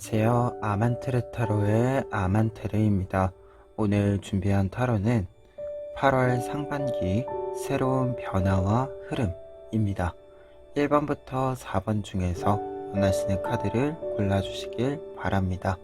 안녕하세요. 아만테르 타로의 아만테르입니다. 오늘 준비한 타로는 8월 상반기 새로운 변화와 흐름입니다. 1번부터 4번 중에서 원하시는 카드를 골라주시길 바랍니다.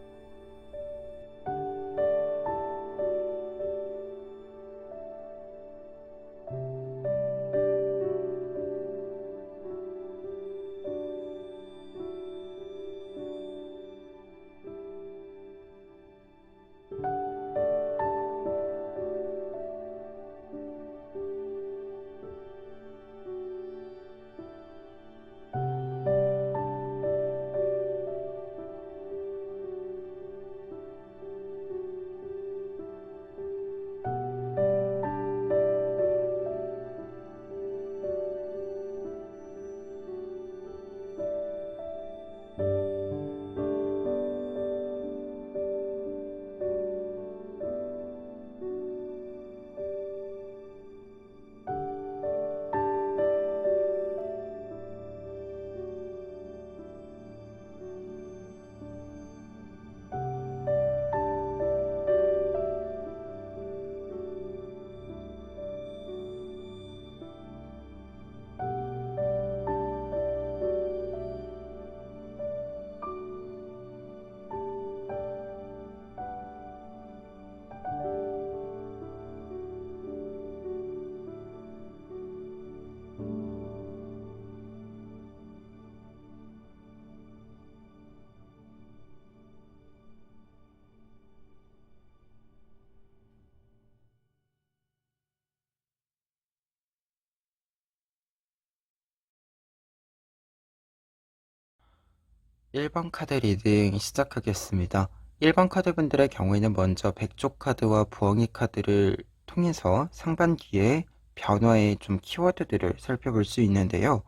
일 번 카드 리딩 시작하겠습니다. 1번 카드분들의 경우에는 먼저 백조 카드와 부엉이 카드를 통해서 상반기에 변화의 좀 키워드들을 살펴볼 수 있는데요.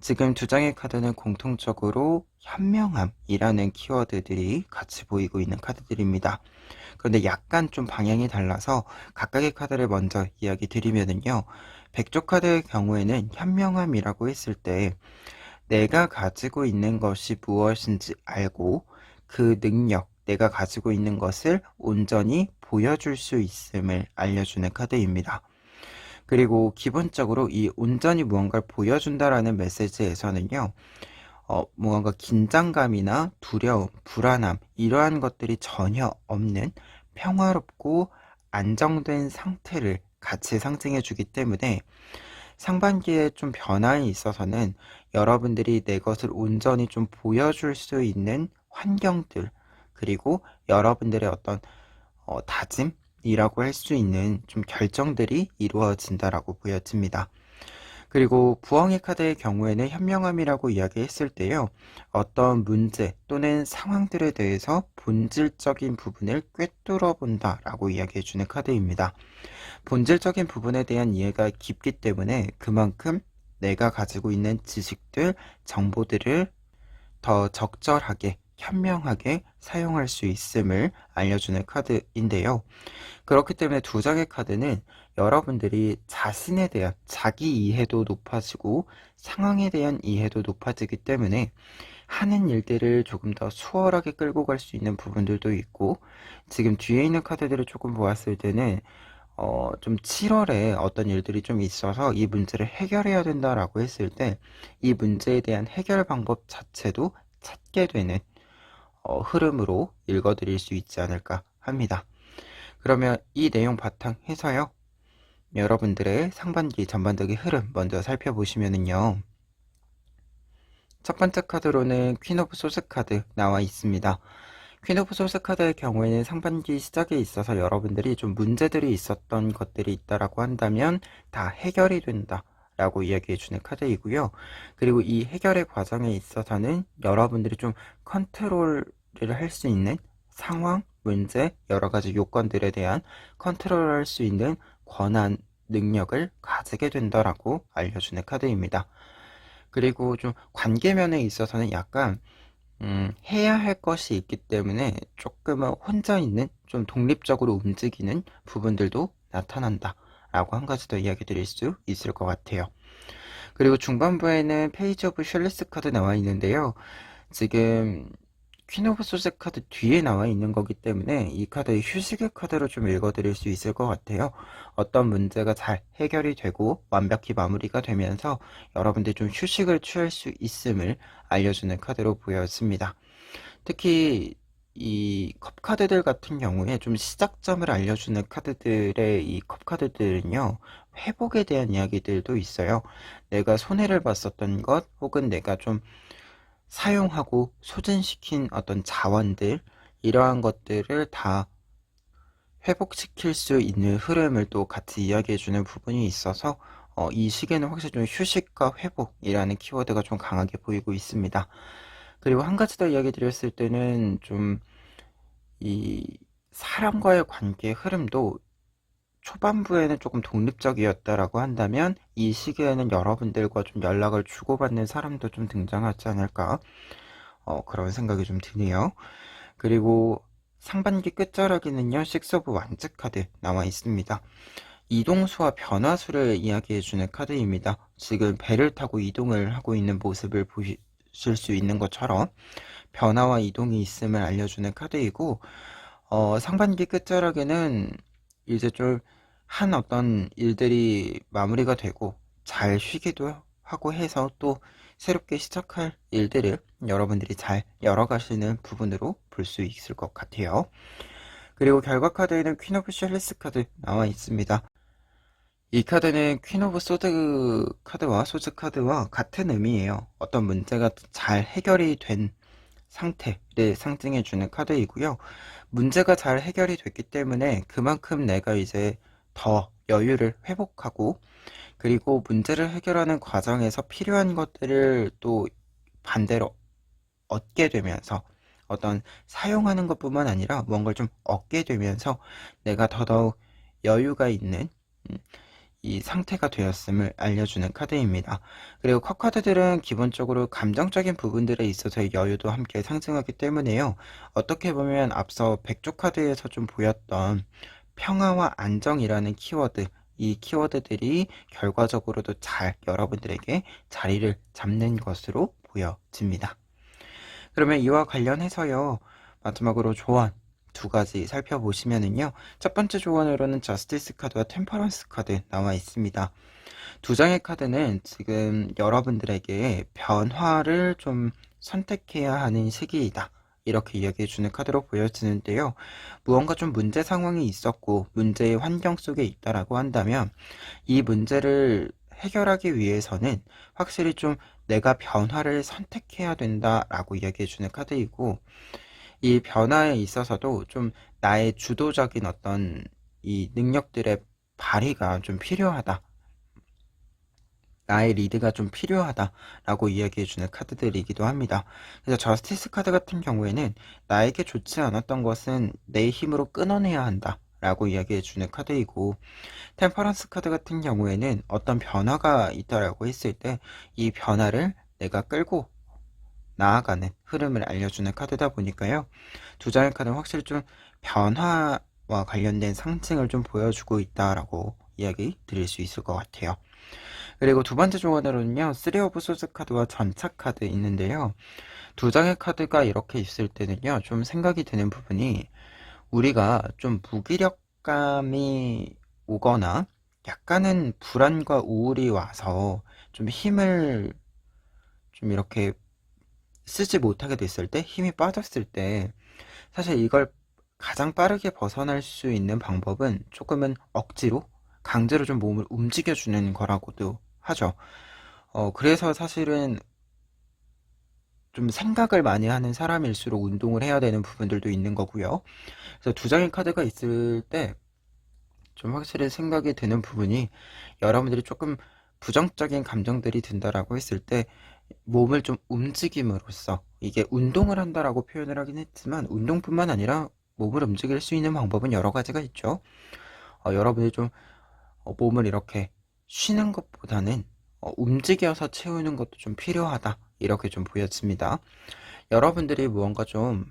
지금 두 장의 카드는 공통적으로 현명함이라는 키워드들이 같이 보이고 있는 카드들입니다. 그런데 약간 좀 방향이 달라서 각각의 카드를 먼저 이야기 드리면은요. 백조 카드의 경우에는 현명함이라고 했을 때 내가 가지고 있는 것이 무엇인지 알고 그 능력, 내가 가지고 있는 것을 온전히 보여줄 수 있음을 알려주는 카드입니다. 그리고 기본적으로 이 온전히 무언가를 보여준다라는 메시지에서는요, 무언가 긴장감이나 두려움, 불안함, 이러한 것들이 전혀 없는 평화롭고 안정된 상태를 같이 상징해 주기 때문에 상반기에 좀 변화에 있어서는 여러분들이 내 것을 온전히 좀 보여줄 수 있는 환경들, 그리고 여러분들의 어떤 다짐이라고 할 수 있는 좀 결정들이 이루어진다라고 보여집니다. 그리고 부엉이 카드의 경우에는 현명함이라고 이야기했을 때요. 어떤 문제 또는 상황들에 대해서 본질적인 부분을 꿰뚫어 본다라고 이야기해주는 카드입니다. 본질적인 부분에 대한 이해가 깊기 때문에 그만큼 내가 가지고 있는 지식들, 정보들을 더 적절하게, 현명하게 사용할 수 있음을 알려주는 카드인데요. 그렇기 때문에 두 장의 카드는 여러분들이 자신에 대한 자기 이해도 높아지고 상황에 대한 이해도 높아지기 때문에 하는 일들을 조금 더 수월하게 끌고 갈 수 있는 부분들도 있고, 지금 뒤에 있는 카드들을 조금 보았을 때는 좀 7월에 어떤 일들이 좀 있어서 이 문제를 해결해야 된다라고 했을 때 이 문제에 대한 해결 방법 자체도 찾게 되는 흐름으로 읽어드릴 수 있지 않을까 합니다. 그러면 이 내용 바탕해서요. 여러분들의 상반기 전반적인 흐름 먼저 살펴보시면은요. 첫 번째 카드로는 퀸 오브 소스 카드 나와 있습니다. 퀸 오브 소스 카드의 경우에는 상반기 시작에 있어서 여러분들이 좀 문제들이 있었던 것들이 있다라고 한다면 다 해결이 된다 라고 이야기해주는 카드이고요. 그리고 이 해결의 과정에 있어서는 여러분들이 좀 컨트롤을 할 수 있는 상황, 문제, 여러가지 요건들에 대한 컨트롤할 수 있는 권한, 능력을 가지게 된다라고 알려주는 카드입니다. 그리고 좀 관계면에 있어서는 약간 해야 할 것이 있기 때문에 조금은 혼자 있는, 좀 독립적으로 움직이는 부분들도 나타난다 라고 한 가지 더 이야기 드릴 수 있을 것 같아요. 그리고 중반부에는 페이지 오브 셜리스 카드 나와 있는데요. 지금 퀸 오브 소즈 카드 뒤에 나와 있는 거기 때문에 이 카드의 휴식의 카드로 좀 읽어드릴 수 있을 것 같아요. 어떤 문제가 잘 해결이 되고 완벽히 마무리가 되면서 여러분들이 좀 휴식을 취할 수 있음을 알려주는 카드로 보였습니다. 특히 이 컵카드들 같은 경우에 좀 시작점을 알려주는 카드들의 이 컵카드들은요, 회복에 대한 이야기들도 있어요. 내가 손해를 봤었던 것, 혹은 내가 좀 사용하고 소진시킨 어떤 자원들, 이러한 것들을 다 회복시킬 수 있는 흐름을 또 같이 이야기해주는 부분이 있어서 이 시기에는 확실히 좀 휴식과 회복이라는 키워드가 좀 강하게 보이고 있습니다. 그리고 한 가지 더 이야기 드렸을 때는 좀 이 사람과의 관계의 흐름도 초반부에는 조금 독립적이었다라고 한다면 이 시기에는 여러분들과 좀 연락을 주고받는 사람도 좀 등장하지 않을까 그런 생각이 좀 드네요. 그리고 상반기 끝자락에는요, 식스 오브 완즈 카드 나와 있습니다. 이동수와 변화수를 이야기해주는 카드입니다. 지금 배를 타고 이동을 하고 있는 모습을 보실 수 있는 것처럼 변화와 이동이 있음을 알려주는 카드이고, 상반기 끝자락에는 이제 좀 한 어떤 일들이 마무리가 되고 잘 쉬기도 하고 해서 또 새롭게 시작할 일들을 여러분들이 잘 열어가시는 부분으로 볼 수 있을 것 같아요. 그리고 결과 카드에는 퀸 오브 셜리스 카드 나와 있습니다. 이 카드는 퀸 오브 소드 카드와 소즈 카드와 같은 의미예요. 어떤 문제가 잘 해결이 된 상태를 상징해주는 카드이고요. 문제가 잘 해결이 됐기 때문에 그만큼 내가 이제 더 여유를 회복하고, 그리고 문제를 해결하는 과정에서 필요한 것들을 또 반대로 얻게 되면서 어떤 사용하는 것뿐만 아니라 뭔가를 좀 얻게 되면서 내가 더더욱 여유가 있는 이 상태가 되었음을 알려주는 카드입니다. 그리고 컷 카드들은 기본적으로 감정적인 부분들에 있어서의 여유도 함께 상징하기 때문에요. 어떻게 보면 앞서 백조 카드에서 좀 보였던 평화와 안정이라는 키워드, 이 키워드들이 결과적으로도 잘 여러분들에게 자리를 잡는 것으로 보여집니다. 그러면 이와 관련해서요, 마지막으로 조언 두 가지 살펴보시면은요, 첫 번째 조언으로는 저스티스 카드와 템퍼런스 카드 나와 있습니다. 두 장의 카드는 지금 여러분들에게 변화를 좀 선택해야 하는 시기이다, 이렇게 이야기해주는 카드로 보여지는데요. 무언가 좀 문제 상황이 있었고 문제의 환경 속에 있다라고 한다면 이 문제를 해결하기 위해서는 확실히 좀 내가 변화를 선택해야 된다라고 이야기해주는 카드이고, 이 변화에 있어서도 좀 나의 주도적인 어떤 이 능력들의 발휘가 좀 필요하다, 나의 리드가 좀 필요하다라고 이야기해주는 카드들이기도 합니다. 그래서 저스티스 카드 같은 경우에는 나에게 좋지 않았던 것은 내 힘으로 끊어내야 한다 라고 이야기해주는 카드이고, 템퍼런스 카드 같은 경우에는 어떤 변화가 있다라고 했을 때 이 변화를 내가 끌고 나아가는 흐름을 알려주는 카드다 보니까요, 두 장의 카드는 확실히 좀 변화와 관련된 상징을 좀 보여주고 있다라고 이야기 드릴 수 있을 것 같아요. 그리고 두 번째 조언으로는요, 쓰리 오브 소즈 카드와 전차 카드 있는데요. 두 장의 카드가 이렇게 있을 때는요, 좀 생각이 드는 부분이, 우리가 좀 무기력감이 오거나 약간은 불안과 우울이 와서 좀 힘을 좀 이렇게 쓰지 못하게 됐을 때, 힘이 빠졌을 때, 사실 이걸 가장 빠르게 벗어날 수 있는 방법은 조금은 억지로, 강제로 좀 몸을 움직여주는 거라고도 하죠. 그래서 사실은 좀 생각을 많이 하는 사람일수록 운동을 해야 되는 부분들도 있는 거고요. 그래서 두 장의 카드가 있을 때 좀 확실히 생각이 드는 부분이, 여러분들이 조금 부정적인 감정들이 든다라고 했을 때 몸을 좀 움직임으로써, 이게 운동을 한다라고 표현을 하긴 했지만 운동뿐만 아니라 몸을 움직일 수 있는 방법은 여러 가지가 있죠. 여러분이 좀 몸을 이렇게 쉬는 것보다는 움직여서 채우는 것도 좀 필요하다, 이렇게 좀 보여집니다. 여러분들이 무언가 좀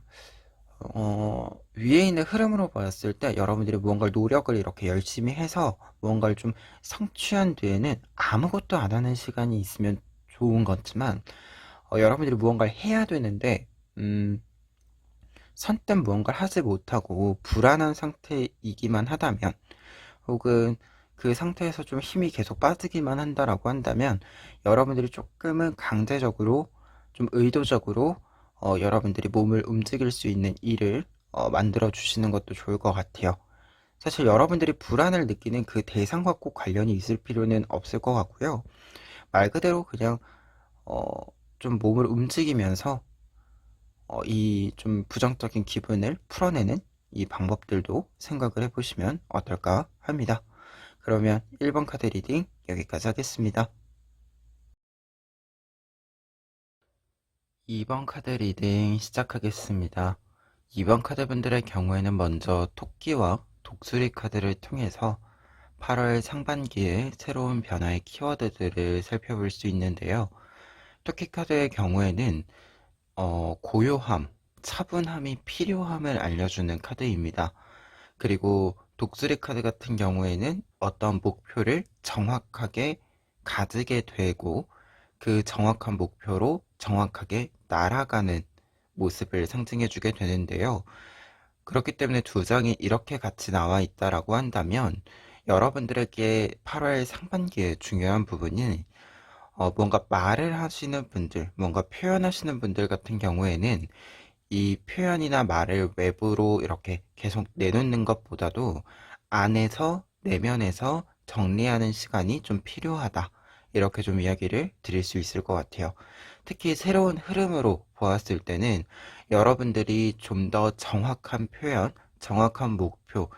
위에 있는 흐름으로 봤을 때 여러분들이 무언가를 노력을 이렇게 열심히 해서 무언가를 좀 성취한 뒤에는 아무것도 안 하는 시간이 있으면 좋은 거지만, 여러분들이 무언가를 해야 되는데 선뜻 무언가를 하지 못하고 불안한 상태이기만 하다면, 혹은 그 상태에서 좀 힘이 계속 빠지기만 한다라고 한다면, 여러분들이 조금은 강제적으로, 좀 의도적으로 여러분들이 몸을 움직일 수 있는 일을 만들어 주시는 것도 좋을 것 같아요. 사실 여러분들이 불안을 느끼는 그 대상과 꼭 관련이 있을 필요는 없을 것 같고요. 말 그대로 그냥 어, 좀 몸을 움직이면서 이 좀 부정적인 기분을 풀어내는 이 방법들도 생각을 해보시면 어떨까 합니다. 그러면 1번 카드 리딩 여기까지 하겠습니다. 2번 카드 리딩 시작하겠습니다. 2번 카드 분들의 경우에는 먼저 토끼와 독수리 카드를 통해서 8월 상반기에 새로운 변화의 키워드들을 살펴볼 수 있는데요. 토끼 카드의 경우에는 고요함, 차분함이 필요함을 알려주는 카드입니다. 그리고 독수리 카드 같은 경우에는 어떤 목표를 정확하게 가지게 되고 그 정확한 목표로 정확하게 날아가는 모습을 상징해 주게 되는데요. 그렇기 때문에 두 장이 이렇게 같이 나와 있다라고 한다면 여러분들에게 8월 상반기에 중요한 부분이 뭔가 말을 하시는 분들, 뭔가 표현하시는 분들 같은 경우에는 이 표현이나 말을 외부로 이렇게 계속 내놓는 것보다도 안에서, 내면에서 정리하는 시간이 좀 필요하다. 이렇게 좀 이야기를 드릴 수 있을 것 같아요. 특히 새로운 흐름으로 보았을 때는 여러분들이 좀 더 정확한 표현, 정확한 목표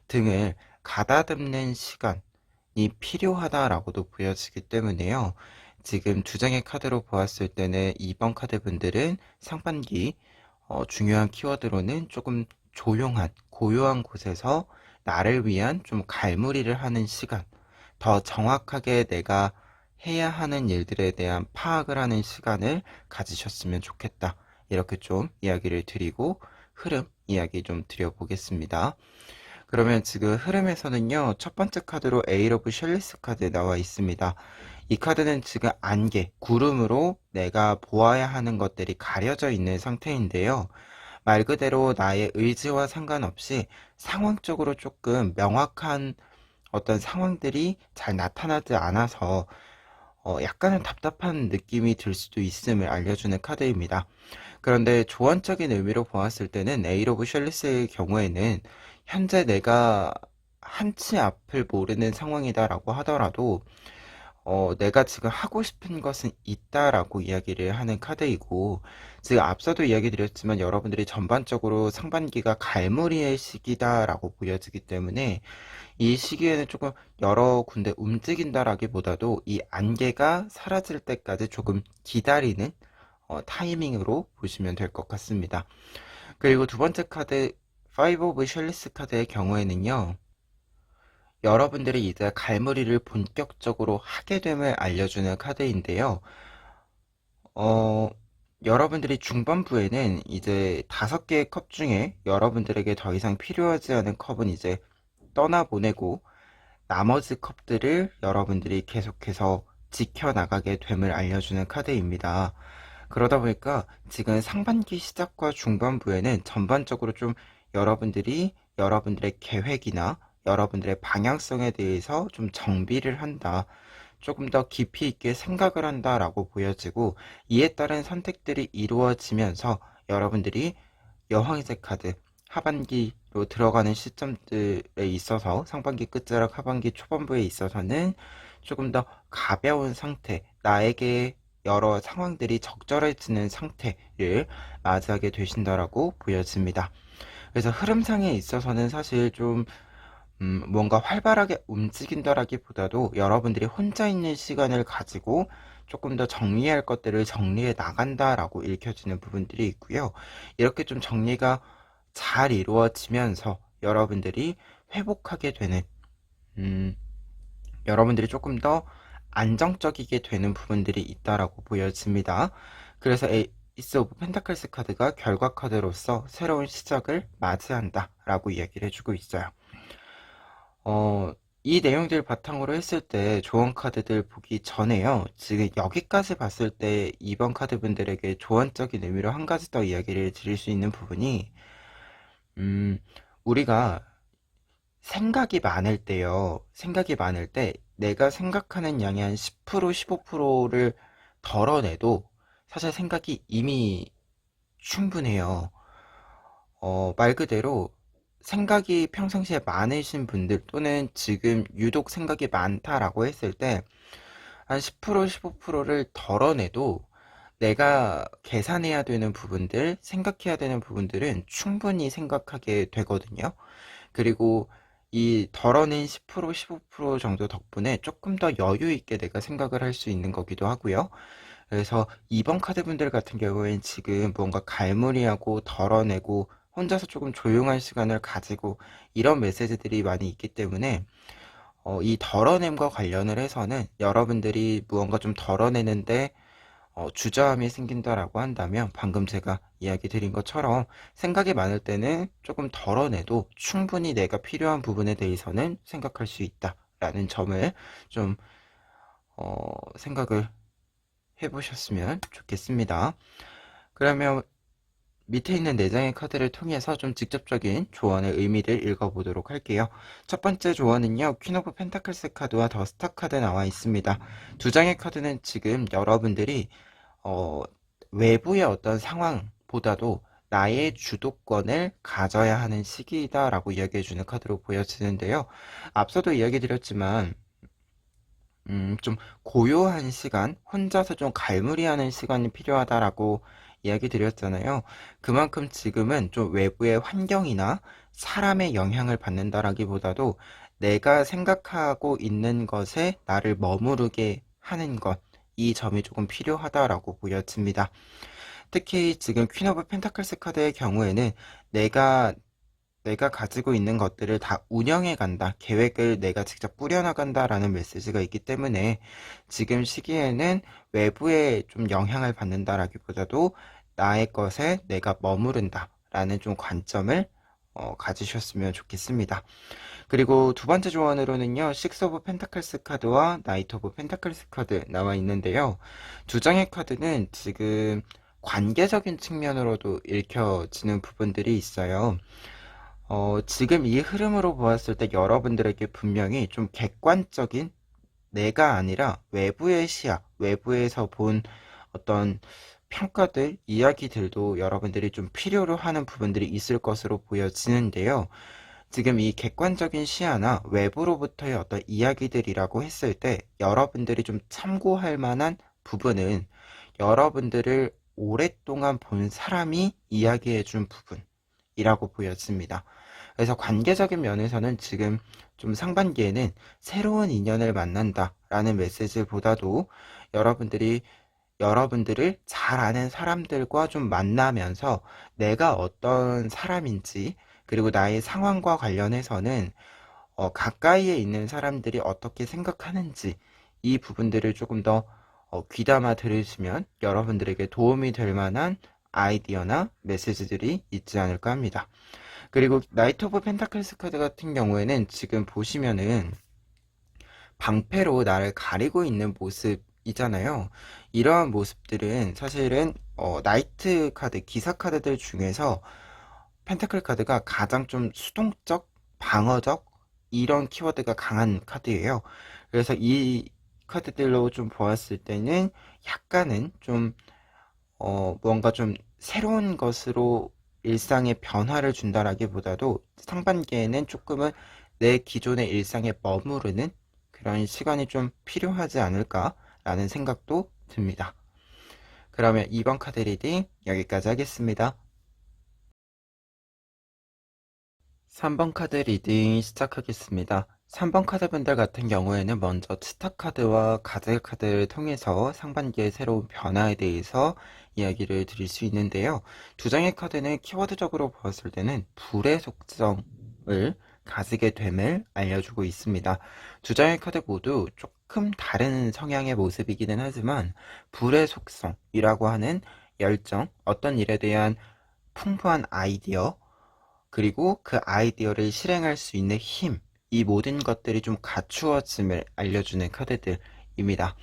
등을 가다듬는 시간이 필요하다라고도 보여지기 때문에요. 지금 두 장의 카드로 보았을 때는 2번 카드 분들은 상반기 중요한 키워드로는 조금 조용한, 고요한 곳에서 나를 위한 좀 갈무리를 하는 시간, 더 정확하게 내가 해야 하는 일들에 대한 파악을 하는 시간을 가지셨으면 좋겠다. 이렇게 좀 이야기를 드리고 흐름 이야기 좀 드려보겠습니다. 그러면 지금 흐름에서는요, 첫 번째 카드로 에이 오브 셜리스 카드 나와 있습니다. 이 카드는 지금 안개, 구름으로 내가 보아야 하는 것들이 가려져 있는 상태인데요. 말 그대로 나의 의지와 상관없이 상황적으로 조금 명확한 어떤 상황들이 잘 나타나지 않아서 약간은 답답한 느낌이 들 수도 있음을 알려주는 카드입니다. 그런데 조언적인 의미로 보았을 때는 에일 오브 셜리스의 경우에는 현재 내가 한치 앞을 모르는 상황이다라고 하더라도 내가 지금 하고 싶은 것은 있다라고 이야기를 하는 카드이고, 지금 앞서도 이야기 드렸지만 여러분들이 전반적으로 상반기가 갈무리의 시기다라고 보여지기 때문에 이 시기에는 조금 여러 군데 움직인다라기보다도 이 안개가 사라질 때까지 조금 기다리는 타이밍으로 보시면 될 것 같습니다. 그리고 두 번째 카드, 파이브 오브 셜리스 카드의 경우에는요, 여러분들이 이제 갈무리를 본격적으로 하게 됨을 알려주는 카드인데요. 어, 여러분들이 중반부에는 이제 5개의 컵 중에 여러분들에게 더 이상 필요하지 않은 컵은 이제 떠나보내고 나머지 컵들을 여러분들이 계속해서 지켜나가게 됨을 알려주는 카드입니다. 그러다 보니까 지금 상반기 시작과 중반부에는 전반적으로 좀 여러분들이 여러분들의 계획이나 여러분들의 방향성에 대해서 좀 정비를 한다. 조금 더 깊이 있게 생각을 한다라고 보여지고 이에 따른 선택들이 이루어지면서 여러분들이 여왕색 카드 하반기로 들어가는 시점들에 있어서 상반기 끝자락 하반기 초반부에 있어서는 조금 더 가벼운 상태, 나에게 여러 상황들이 적절해지는 상태를 맞이하게 되신다라고 보여집니다. 그래서 흐름상에 있어서는 사실 좀 뭔가 활발하게 움직인다라기보다도 여러분들이 혼자 있는 시간을 가지고 조금 더 정리할 것들을 정리해 나간다라고 읽혀지는 부분들이 있고요. 이렇게 좀 정리가 잘 이루어지면서 여러분들이 회복하게 되는, 음, 여러분들이 조금 더 안정적이게 되는 부분들이 있다라고 보여집니다. 그래서 에이스 오브 펜타클스 카드가 결과 카드로서 새로운 시작을 맞이한다 라고 이야기를 해주고 있어요. 어, 이 내용들 바탕으로 했을 때 조언 카드들 보기 전에요. 지금 여기까지 봤을 때 2번 카드 분들에게 조언적인 의미로 한 가지 더 이야기를 드릴 수 있는 부분이, 우리가 생각이 많을 때요. 생각이 많을 때 내가 생각하는 양의 한 10%, 15%를 덜어내도 사실 생각이 이미 충분해요. 말 그대로 생각이 평상시에 많으신 분들 또는 지금 유독 생각이 많다라고 했을 때 한 10%, 15%를 덜어내도 내가 계산해야 되는 부분들, 생각해야 되는 부분들은 충분히 생각하게 되거든요. 그리고 이 덜어낸 10%, 15% 정도 덕분에 조금 더 여유 있게 내가 생각을 할 수 있는 거기도 하고요. 그래서 2번 카드 분들 같은 경우엔 지금 뭔가 갈무리하고 덜어내고 혼자서 조금 조용한 시간을 가지고 이런 메시지들이 많이 있기 때문에 이 덜어냄과 관련을 해서는 여러분들이 무언가 좀 덜어내는데 주저함이 생긴다라고 한다면 방금 제가 이야기 드린 것처럼 생각이 많을 때는 조금 덜어내도 충분히 내가 필요한 부분에 대해서는 생각할 수 있다라는 점을 좀 생각을 해보셨으면 좋겠습니다. 그러면 밑에 있는 4장의 카드를 통해서 좀 직접적인 조언의 의미를 읽어보도록 할게요. 첫 번째 조언은요, 퀸 오브 펜타클스 카드와 더 스타 카드 나와 있습니다. 2장의 카드는 지금 여러분들이 외부의 어떤 상황보다도 나의 주도권을 가져야 하는 시기이다라고 이야기해주는 카드로 보여지는데요. 앞서도 이야기 드렸지만 좀 고요한 시간, 혼자서 좀 갈무리하는 시간이 필요하다라고 이야기 드렸잖아요. 그만큼 지금은 좀 외부의 환경이나 사람의 영향을 받는다라기보다도 내가 생각하고 있는 것에 나를 머무르게 하는 것, 이 점이 조금 필요하다라고 보여집니다. 특히 지금 퀸 오브 펜타클스 카드의 경우에는 내가 가지고 있는 것들을 다 운영해 간다. 계획을 내가 직접 꾸려나간다. 라는 메시지가 있기 때문에 지금 시기에는 외부에 좀 영향을 받는다라기보다도 나의 것에 내가 머무른다. 라는 좀 관점을 가지셨으면 좋겠습니다. 그리고 두 번째 조언으로는요, 식스 오브 펜타클스 카드와 나이트 오브 펜타클스 카드 나와 있는데요. 두 장의 카드는 지금 관계적인 측면으로도 읽혀지는 부분들이 있어요. 지금 이 흐름으로 보았을 때 여러분들에게 분명히 좀 객관적인 내가 아니라 외부의 시야, 외부에서 본 어떤 평가들, 이야기들도 여러분들이 좀 필요로 하는 부분들이 있을 것으로 보여지는데요. 지금 이 객관적인 시야나 외부로부터의 어떤 이야기들이라고 했을 때 여러분들이 좀 참고할 만한 부분은 여러분들을 오랫동안 본 사람이 이야기해 준 부분이라고 보여집니다. 그래서 관계적인 면에서는 지금 좀 상반기에는 새로운 인연을 만난다라는 메시지보다도 여러분들을 잘 아는 사람들과 좀 만나면서 내가 어떤 사람인지 그리고 나의 상황과 관련해서는 가까이에 있는 사람들이 어떻게 생각하는지 이 부분들을 조금 더 귀담아 들으시면 여러분들에게 도움이 될 만한 아이디어나 메시지들이 있지 않을까 합니다. 그리고 나이트 오브 펜타클스 카드 같은 경우에는 지금 보시면은 방패로 나를 가리고 있는 모습이잖아요. 이러한 모습들은 사실은 나이트 카드, 기사 카드들 중에서 펜타클 카드가 가장 좀 수동적, 방어적 이런 키워드가 강한 카드예요. 그래서 이 카드들로 좀 보았을 때는 약간은 좀 뭔가 좀 새로운 것으로 일상에 변화를 준다라기보다도 상반기에는 조금은 내 기존의 일상에 머무르는 그런 시간이 좀 필요하지 않을까라는 생각도 듭니다. 그러면 2번 카드 리딩 여기까지 하겠습니다. 3번 카드 리딩 시작하겠습니다. 3번 카드 분들 같은 경우에는 먼저 치타 카드와 가젤 카드를 통해서 상반기의 새로운 변화에 대해서 이야기를 드릴 수 있는데요. 두 장의 카드는 키워드적으로 보았을 때는 불의 속성을 가지게 됨을 알려주고 있습니다. 두 장의 카드 모두 조금 다른 성향의 모습이기는 하지만 불의 속성이라고 하는 열정, 어떤 일에 대한 풍부한 아이디어, 그리고 그 아이디어를 실행할 수 있는 힘, 이 모든 것들이 좀 갖추어짐을 알려주는 카드들입니다.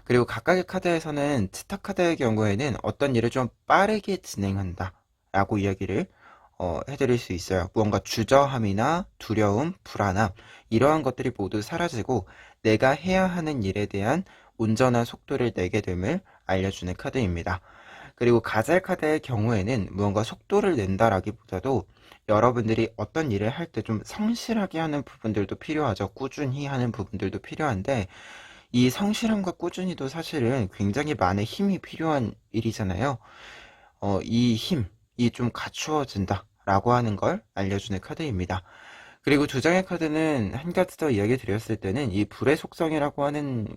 그리고 각각의 카드에서는 스타 카드의 경우에는 어떤 일을 좀 빠르게 진행한다 라고 이야기를 해드릴 수 있어요. 무언가 주저함이나 두려움, 불안함 이러한 것들이 모두 사라지고 내가 해야 하는 일에 대한 온전한 속도를 내게 됨을 알려주는 카드입니다. 그리고 가젤 카드의 경우에는 무언가 속도를 낸다라기보다도 여러분들이 어떤 일을 할 때 좀 성실하게 하는 부분들도 필요하죠. 꾸준히 하는 부분들도 필요한데 이 성실함과 꾸준히도 사실은 굉장히 많은 힘이 필요한 일이잖아요. 이 힘이 좀 갖추어진다 라고 하는 걸 알려주는 카드입니다. 그리고 두 장의 카드는 한 가지 더 이야기 드렸을 때는 이 불의 속성이라고 하는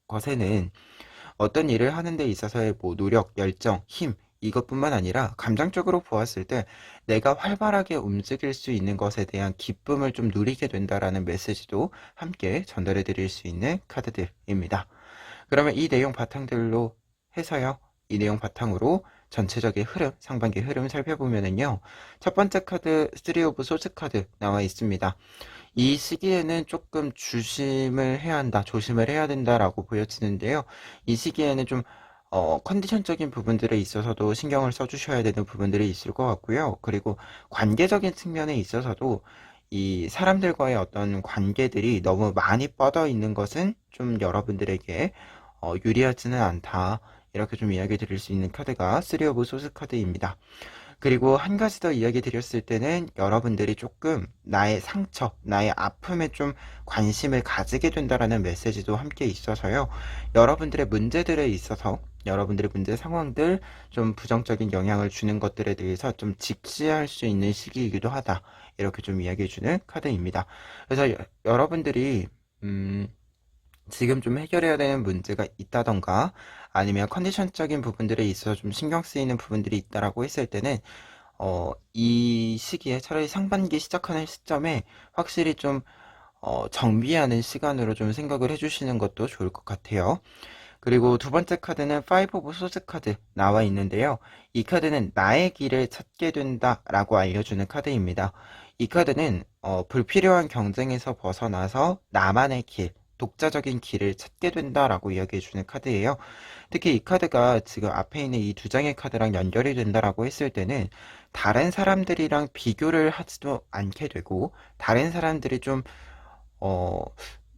것에는 어떤 일을 하는 데 있어서의 뭐 노력, 열정, 힘 이것뿐만 아니라 감정적으로 보았을 때 내가 활발하게 움직일 수 있는 것에 대한 기쁨을 좀 누리게 된다라는 메시지도 함께 전달해 드릴 수 있는 카드들입니다. 그러면 이 내용 바탕들로 해서요. 이 내용 바탕으로 전체적인 흐름, 상반기 흐름 살펴보면은요. 첫 번째 카드 3 오브 소즈 카드 나와 있습니다. 이 시기에는 조금 조심을 해야 된다라고 보여지는데요. 이 시기에는 좀 컨디션적인 부분들에 있어서도 신경을 써주셔야 되는 부분들이 있을 것 같고요. 그리고 관계적인 측면에 있어서도 이 사람들과의 어떤 관계들이 너무 많이 뻗어 있는 것은 좀 여러분들에게 유리하지는 않다. 이렇게 좀 이야기 드릴 수 있는 카드가 3 오브 소스 카드입니다. 그리고 한 가지 더 이야기 드렸을 때는 여러분들이 조금 나의 상처, 나의 아픔에 좀 관심을 가지게 된다라는 메시지도 함께 있어서요. 여러분들의 문제들에 있어서 여러분들의 문제 상황들 좀 부정적인 영향을 주는 것들에 대해서 좀 직시할 수 있는 시기이기도 하다. 이렇게 좀 이야기해주는 카드입니다. 그래서 여러분들이 지금 좀 해결해야 되는 문제가 있다던가 아니면 컨디션적인 부분들에 있어서 좀 신경 쓰이는 부분들이 있다라고 했을 때는 이 시기에 차라리 상반기 시작하는 시점에 확실히 좀 정비하는 시간으로 좀 생각을 해주시는 것도 좋을 것 같아요. 그리고 두 번째 카드는 5 오브 소즈 카드 나와 있는데요. 이 카드는 나의 길을 찾게 된다라고 알려주는 카드입니다. 이 카드는 불필요한 경쟁에서 벗어나서 나만의 길, 독자적인 길을 찾게 된다라고 이야기해주는 카드예요. 특히 이 카드가 지금 앞에 있는 이 두 장의 카드랑 연결이 된다라고 했을 때는 다른 사람들이랑 비교를 하지도 않게 되고 다른 사람들이 좀 어,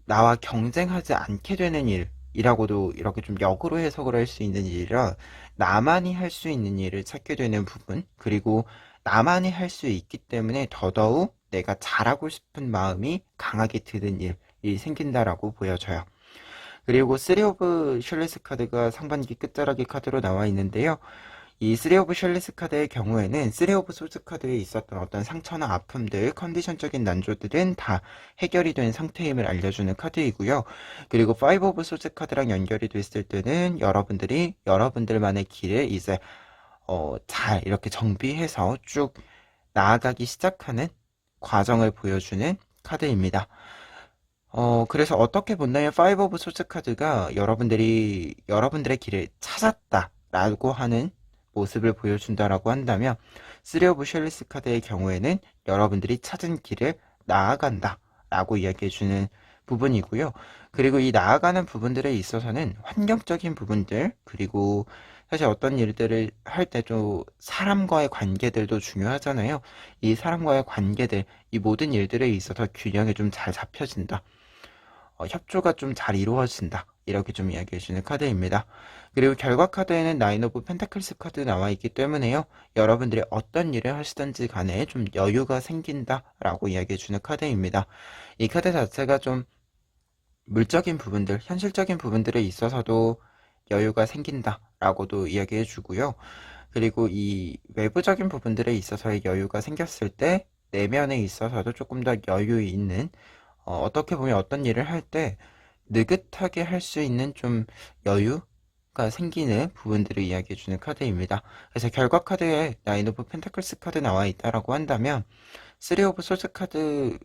나와 경쟁하지 않게 되는 일이라고도 이렇게 좀 역으로 해석을 할 수 있는 일이라 나만이 할 수 있는 일을 찾게 되는 부분 그리고 나만이 할 수 있기 때문에 더더욱 내가 잘하고 싶은 마음이 강하게 드는 일이 생긴다라고 보여져요. 그리고 3 오브 셜리스 카드가 상반기 끝자락의 카드로 나와 있는데요. 이 3 오브 셜리스 카드의 경우에는 3 오브 소드 카드에 있었던 어떤 상처나 아픔들, 컨디션적인 난조들은 다 해결이 된 상태임을 알려주는 카드이고요. 그리고 5 오브 소드 카드랑 연결이 됐을 때는 여러분들이 여러분들만의 길을 이제 잘 이렇게 정비해서 쭉 나아가기 시작하는 과정을 보여주는 카드입니다. 그래서 어떻게 본다면 5 오브 소스 카드가 여러분들이 여러분들의 길을 찾았다라고 하는 모습을 보여준다라고 한다면 3 오브 셜리스 카드의 경우에는 여러분들이 찾은 길을 나아간다라고 이야기해주는 부분이고요. 그리고 이 나아가는 부분들에 있어서는 환경적인 부분들 그리고 사실 어떤 일들을 할 때도 사람과의 관계들도 중요하잖아요. 이 사람과의 관계들, 이 모든 일들에 있어서 균형이 좀 잘 잡혀진다. 협조가 좀 잘 이루어진다. 이렇게 좀 이야기해주는 카드입니다. 그리고 결과 카드에는 9 오브 펜타클스 카드 나와 있기 때문에요. 여러분들이 어떤 일을 하시든지 간에 좀 여유가 생긴다라고 이야기해주는 카드입니다. 이 카드 자체가 좀 물적인 부분들, 현실적인 부분들에 있어서도 여유가 생긴다라고도 이야기해주고요. 그리고 이 외부적인 부분들에 있어서의 여유가 생겼을 때 내면에 있어서도 조금 더 여유 있는 어떻게 보면 어떤 일을 할 때 느긋하게 할 수 있는 좀 여유가 생기는 부분들을 이야기해주는 카드입니다. 그래서 결과 카드에 9 오브 펜타클스 카드 나와 있다라고 한다면 3 오브 소스 카드는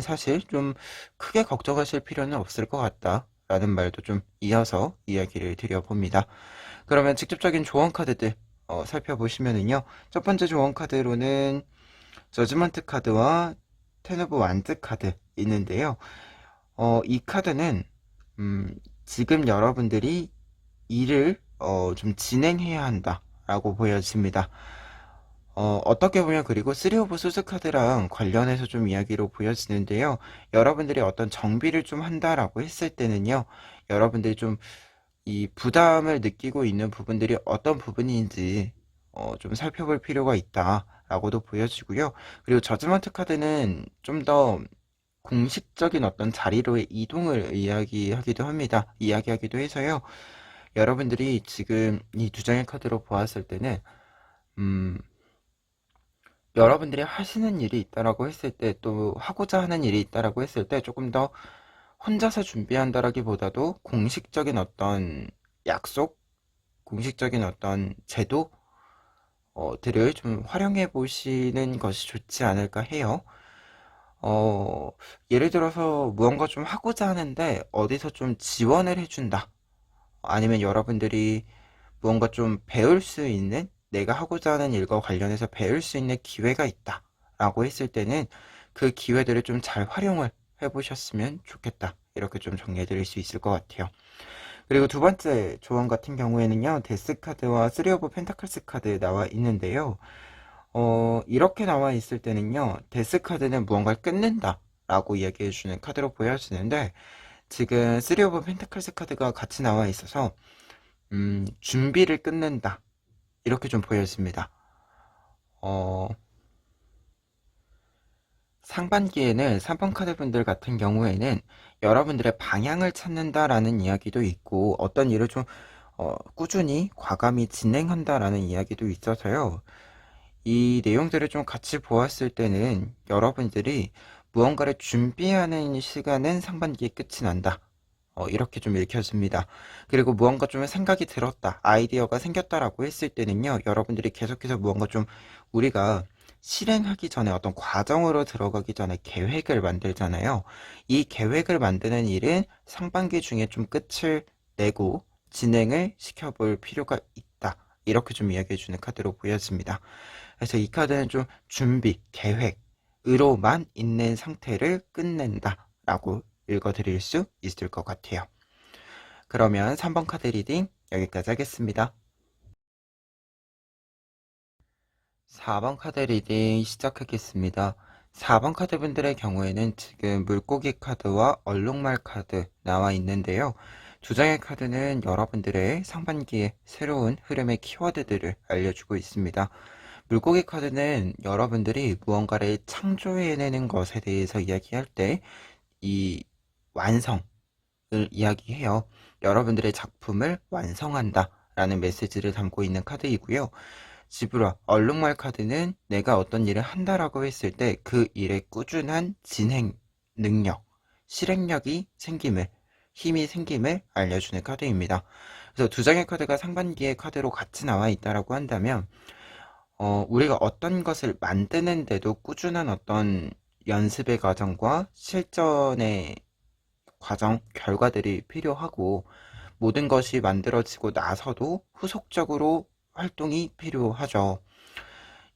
사실 좀 크게 걱정하실 필요는 없을 것 같다 라는 말도 좀 이어서 이야기를 드려봅니다. 그러면 직접적인 조언 카드들 살펴보시면은요. 첫 번째 조언 카드로는 저지먼트 카드와 텐 오브 완즈 카드 있는데요. 이 카드는 지금 여러분들이 일을 좀 진행해야 한다라고 보여집니다. 어떻게 보면 그리고 3 오브 소스 카드랑 관련해서 좀 이야기로 보여지는데요. 여러분들이 어떤 정비를 좀 한다라고 했을 때는요. 여러분들이 좀 이 부담을 느끼고 있는 부분들이 어떤 부분인지 좀 살펴볼 필요가 있다라고도 보여지고요. 그리고 저지먼트 카드는 좀 더 공식적인 어떤 자리로의 이동을 이야기하기도 해서요. 여러분들이 지금 이 두 장의 카드로 보았을 때는 음, 여러분들이 하시는 일이 있다라고 했을 때, 또 하고자 하는 일이 있다라고 했을 때 조금 더 혼자서 준비한다라기보다도 공식적인 어떤 약속, 공식적인 어떤 제도 들을 좀 활용해 보시는 것이 좋지 않을까 해요. 어, 예를 들어서 무언가 좀 하고자 하는데 어디서 좀 지원을 해준다. 아니면 여러분들이 무언가 좀 배울 수 있는, 내가 하고자 하는 일과 관련해서 배울 수 있는 기회가 있다 라고 했을 때는 그 기회들을 좀 잘 활용을 해보셨으면 좋겠다, 이렇게 좀 정리해 드릴 수 있을 것 같아요. 그리고 두 번째 조언 같은 경우에는요, 데스 카드와 3 오브 펜타클스 카드 나와 있는데요. 이렇게 나와 있을 때는요, 데스 카드는 무언가를 끊는다 라고 이야기해 주는 카드로 보여지는데, 지금 3 오브 펜타클스 카드가 같이 나와 있어서 준비를 끊는다, 이렇게 좀 보여집니다. 어, 상반기에는 3번 카드 분들 같은 경우에는 여러분들의 방향을 찾는다라는 이야기도 있고, 어떤 일을 좀 꾸준히 과감히 진행한다라는 이야기도 있어서요. 이 내용들을 좀 같이 보았을 때는 여러분들이 무언가를 준비하는 시간은 상반기에 끝이 난다. 이렇게 좀 읽혀집니다. 그리고 무언가 좀 생각이 들었다, 아이디어가 생겼다라고 했을 때는요, 여러분들이 계속해서 무언가 좀 우리가 실행하기 전에 어떤 과정으로 들어가기 전에 계획을 만들잖아요. 이 계획을 만드는 일은 상반기 중에 좀 끝을 내고 진행을 시켜볼 필요가 있다. 이렇게 좀 이야기해주는 카드로 보여집니다. 그래서 이 카드는 좀 준비, 계획으로만 있는 상태를 끝낸다 라고 읽어드릴 수 있을 것 같아요. 그러면 3번 카드 리딩 여기까지 하겠습니다. 4번 카드 리딩 시작하겠습니다. 4번 카드 분들의 경우에는 지금 물고기 카드와 얼룩말 카드 나와 있는데요. 두 장의 카드는 여러분들의 상반기의 새로운 흐름의 키워드들을 알려주고 있습니다. 물고기 카드는 여러분들이 무언가를 창조해내는 것에 대해서 이야기할 때 이 완성을 이야기해요. 여러분들의 작품을 완성한다 라는 메시지를 담고 있는 카드이고요. 지브라, 얼룩말 카드는 내가 어떤 일을 한다라고 했을 때 그 일의 꾸준한 진행 능력, 실행력이 생김을, 힘이 생김을 알려주는 카드입니다. 그래서 두 장의 카드가 상반기의 카드로 같이 나와 있다라고 한다면 우리가 어떤 것을 만드는데도 꾸준한 어떤 연습의 과정과 실전의 과정, 결과들이 필요하고, 모든 것이 만들어지고 나서도 후속적으로 활동이 필요하죠.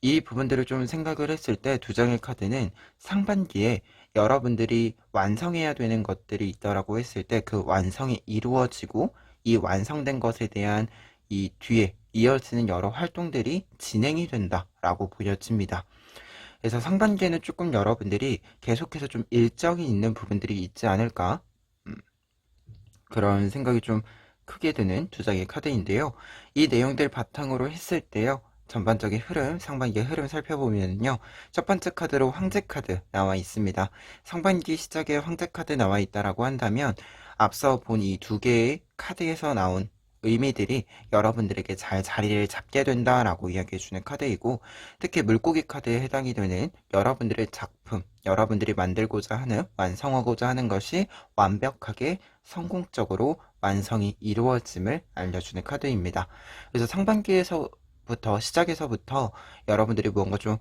이 부분들을 좀 생각을 했을 때 두 장의 카드는 상반기에 여러분들이 완성해야 되는 것들이 있다라고 했을 때 그 완성이 이루어지고, 이 완성된 것에 대한 이 뒤에 이어지는 여러 활동들이 진행이 된다라고 보여집니다. 그래서 상반기에는 조금 여러분들이 계속해서 좀 일정이 있는 부분들이 있지 않을까, 음, 그런 생각이 좀 크게 드는 두 장의 카드인데요. 이 내용들 바탕으로 했을 때요, 전반적인 흐름, 상반기의 흐름 살펴보면요, 첫 번째 카드로 황제 카드 나와 있습니다. 상반기 시작에 황제 카드 나와 있다라고 한다면 앞서 본 이 두 개의 카드에서 나온 의미들이 여러분들에게 잘 자리를 잡게 된다라고 이야기해주는 카드이고, 특히 물고기 카드에 해당이 되는 여러분들의 작품, 여러분들이 만들고자 하는, 완성하고자 하는 것이 완벽하게 성공적으로 완성이 이루어짐을 알려주는 카드입니다. 그래서 상반기에서부터, 시작에서부터 여러분들이 무언가 좀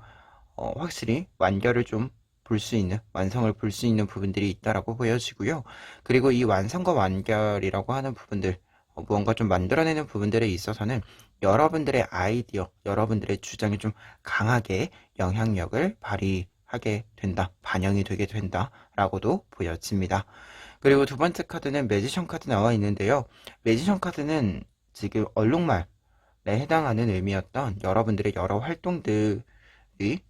확실히 완결을 좀 볼 수 있는, 완성을 볼 수 있는 부분들이 있다라고 보여지고요. 그리고 이 완성과 완결이라고 하는 부분들, 무언가 좀 만들어내는 부분들에 있어서는 여러분들의 아이디어, 여러분들의 주장이 좀 강하게 영향력을 하게 된다, 반영이 되게 된다 라고도 보여집니다. 그리고 두 번째 카드는 매지션 카드 나와 있는데요. 매지션 카드는 지금 얼룩말에 해당하는 의미였던 여러분들의 여러 활동들이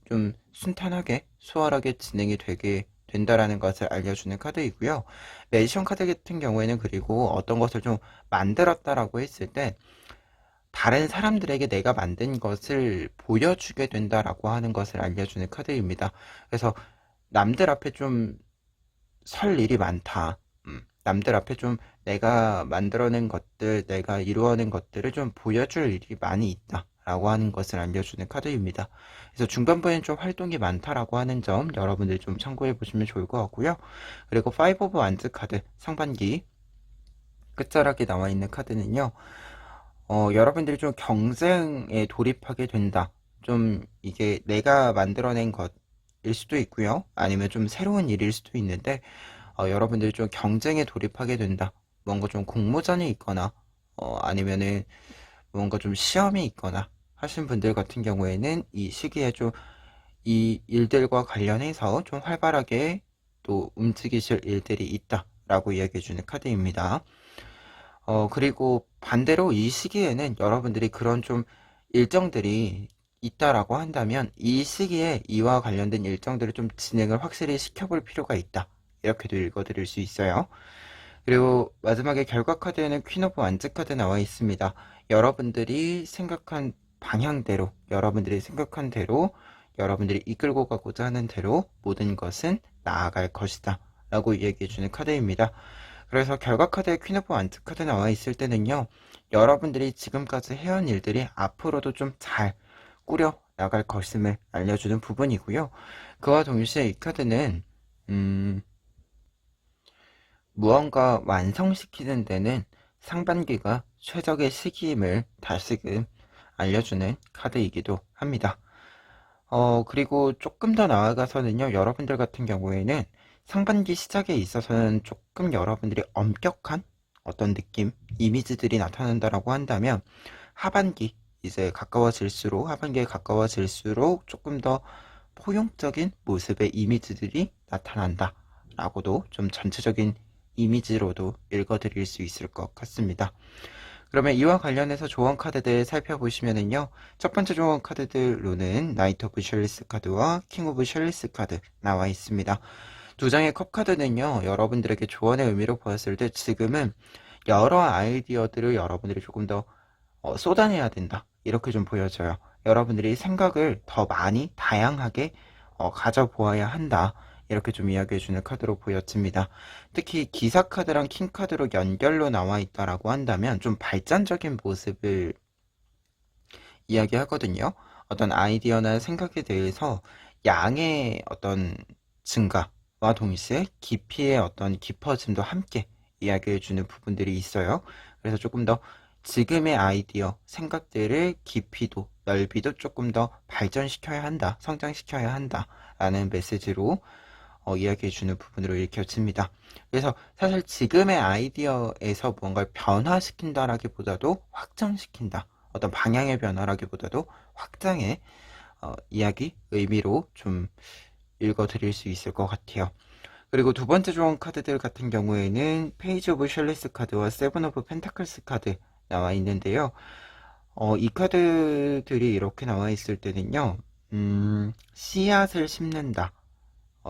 좀 순탄하게 수월하게 진행이 되게 된다라는 것을 알려주는 카드이고요. 매지션 카드 같은 경우에는 그리고 어떤 것을 좀 만들었다라고 했을 때 다른 사람들에게 내가 만든 것을 보여주게 된다라고 하는 것을 알려주는 카드입니다. 그래서 남들 앞에 좀 설 일이 많다. 남들 앞에 좀 내가 만들어낸 것들, 내가 이루어낸 것들을 좀 보여줄 일이 많이 있다 라고 하는 것을 알려주는 카드입니다. 그래서 중반부엔 좀 활동이 많다라고 하는 점 여러분들이 좀 참고해 보시면 좋을 것 같고요. 그리고 5 오브 완즈 카드 상반기 끝자락에 나와 있는 카드는요. 여러분들이 좀 경쟁에 돌입하게 된다. 좀 이게 내가 만들어낸 것일 수도 있고요. 아니면 좀 새로운 일일 수도 있는데 여러분들이 좀 경쟁에 돌입하게 된다. 뭔가 좀 공모전이 있거나 아니면은 뭔가 좀 시험이 있거나 하신 분들 같은 경우에는 이 시기에 좀 이 일들과 관련해서 좀 활발하게 또 움직이실 일들이 있다라고 이야기해주는 카드입니다. 그리고 반대로 이 시기에는 여러분들이 그런 좀 일정들이 있다라고 한다면 이 시기에 이와 관련된 일정들을 좀 진행을 확실히 시켜볼 필요가 있다. 이렇게도 읽어드릴 수 있어요. 그리고 마지막에 결과 카드에는 퀸 오브 완즈 카드 나와 있습니다. 여러분들이 생각한 방향대로, 여러분들이 생각한 대로, 여러분들이 이끌고 가고자 하는 대로 모든 것은 나아갈 것이다 라고 이야기해주는 카드입니다. 그래서 결과 카드에 퀸 오브 완즈 카드 나와 있을 때는요, 여러분들이 지금까지 해온 일들이 앞으로도 좀 잘 꾸려 나갈 것임을 알려주는 부분이고요. 그와 동시에 이 카드는 무언가 완성시키는 데는 상반기가 최적의 시기임을 다시금 알려주는 카드이기도 합니다. 그리고 조금 더 나아가서는요, 여러분들 같은 경우에는 상반기 시작에 있어서는 조금 여러분들이 엄격한 어떤 느낌, 이미지들이 나타난다라고 한다면 하반기 이제 하반기에 가까워질수록 조금 더 포용적인 모습의 이미지들이 나타난다 라고도 좀 전체적인 이미지로도 읽어드릴 수 있을 것 같습니다. 그러면 이와 관련해서 조언 카드들 살펴보시면은요, 첫 번째 조언 카드들로는 나이트 오브 셜리스 카드와 킹 오브 셜리스 카드 나와 있습니다. 두 장의 컵 카드는요, 여러분들에게 조언의 의미로 보았을 때 지금은 여러 아이디어들을 여러분들이 조금 더 쏟아내야 된다. 이렇게 좀 보여져요. 여러분들이 생각을 더 많이 다양하게 가져보아야 한다. 이렇게 좀 이야기해주는 카드로 보여집니다. 특히 기사 카드랑 킹 카드로 연결로 나와 있다라고 한다면 좀 발전적인 모습을 이야기하거든요. 어떤 아이디어나 생각에 대해서 양의 어떤 증가와 동시에 깊이의 어떤 깊어짐도 함께 이야기해주는 부분들이 있어요. 그래서 조금 더 지금의 아이디어, 생각들을 깊이도, 넓이도 조금 더 발전시켜야 한다, 성장시켜야 한다 라는 메시지로 이야기해주는 부분으로 읽혀집니다. 그래서 사실 지금의 아이디어에서 뭔가를 변화시킨다라기보다도 확장시킨다. 어떤 방향의 변화라기보다도 확장의 이야기, 의미로 좀 읽어드릴 수 있을 것 같아요. 그리고 두 번째 조언 카드들 같은 경우에는 페이지 오브 셜리스 카드와 세븐 오브 펜타클스 카드 나와 있는데요. 이 카드들이 이렇게 나와 있을 때는요, 씨앗을 심는다.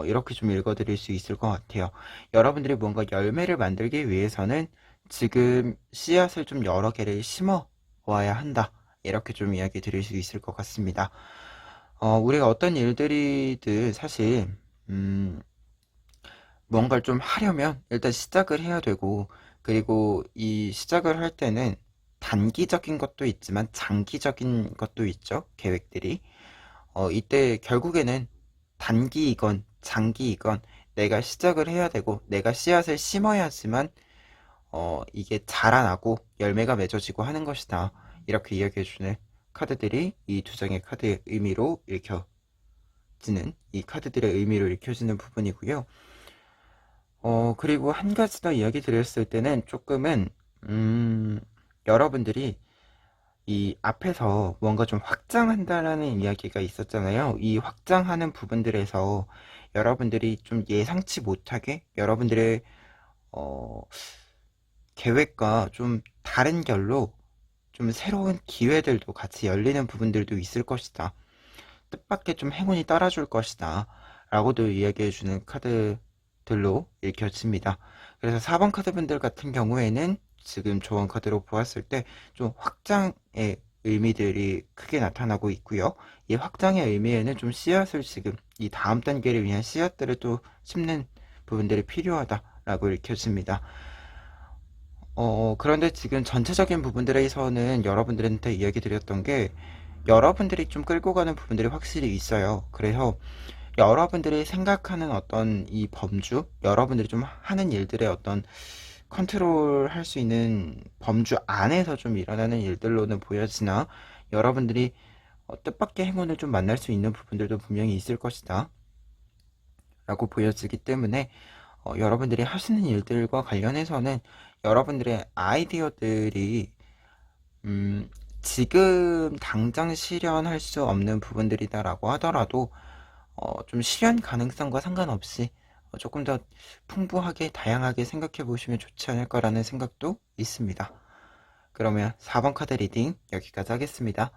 이렇게 좀 읽어드릴 수 있을 것 같아요. 여러분들이 뭔가 열매를 만들기 위해서는 지금 씨앗을 좀 여러 개를 심어 와야 한다. 이렇게 좀 이야기 드릴 수 있을 것 같습니다. 우리가 어떤 일들이든 사실, 뭔가를 좀 하려면 일단 시작을 해야 되고, 그리고 이 시작을 할 때는 단기적인 것도 있지만 장기적인 것도 있죠. 계획들이. 이때 결국에는 단기이건 장기이건 내가 시작을 해야 되고 내가 씨앗을 심어야지만 이게 자라나고 열매가 맺어지고 하는 것이다. 이렇게 이야기해주는 카드들이 이 두 장의 카드의 의미로 읽혀지는, 이 카드들의 의미로 읽혀지는 부분이고요. 그리고 한 가지 더 이야기 드렸을 때는 조금은 여러분들이 이 앞에서 뭔가 좀 확장한다라는 이야기가 있었잖아요. 이 확장하는 부분들에서 여러분들이 좀 예상치 못하게 여러분들의 어, 계획과 좀 다른 결로 좀 새로운 기회들도 같이 열리는 부분들도 있을 것이다. 뜻밖의 좀 행운이 따라줄 것이다. 라고도 이야기해주는 카드들로 읽혀집니다. 그래서 4번 카드분들 같은 경우에는 지금 조언 카드로 보았을 때 좀 확장의 의미들이 크게 나타나고 있고요. 이 확장의 의미에는 좀 씨앗을 지금 이 다음 단계를 위한 씨앗들을 또 심는 부분들이 필요하다라고 읽혀집니다. 그런데 지금 전체적인 부분들에서는 여러분들한테 이야기 드렸던 게 여러분들이 좀 끌고 가는 부분들이 확실히 있어요. 그래서 여러분들이 생각하는 어떤 이 범주, 여러분들이 좀 하는 일들의 어떤 컨트롤 할 수 있는 범주 안에서 좀 일어나는 일들로는 보여지나 여러분들이 뜻밖의 행운을 좀 만날 수 있는 부분들도 분명히 있을 것이다 라고 보여지기 때문에 여러분들이 하시는 일들과 관련해서는 여러분들의 아이디어들이 음, 지금 당장 실현할 수 없는 부분들이다라고 하더라도 좀 실현 가능성과 상관없이 조금 더 풍부하게 다양하게 생각해 보시면 좋지 않을까라는 생각도 있습니다. 그러면 4번 카드 리딩 여기까지 하겠습니다.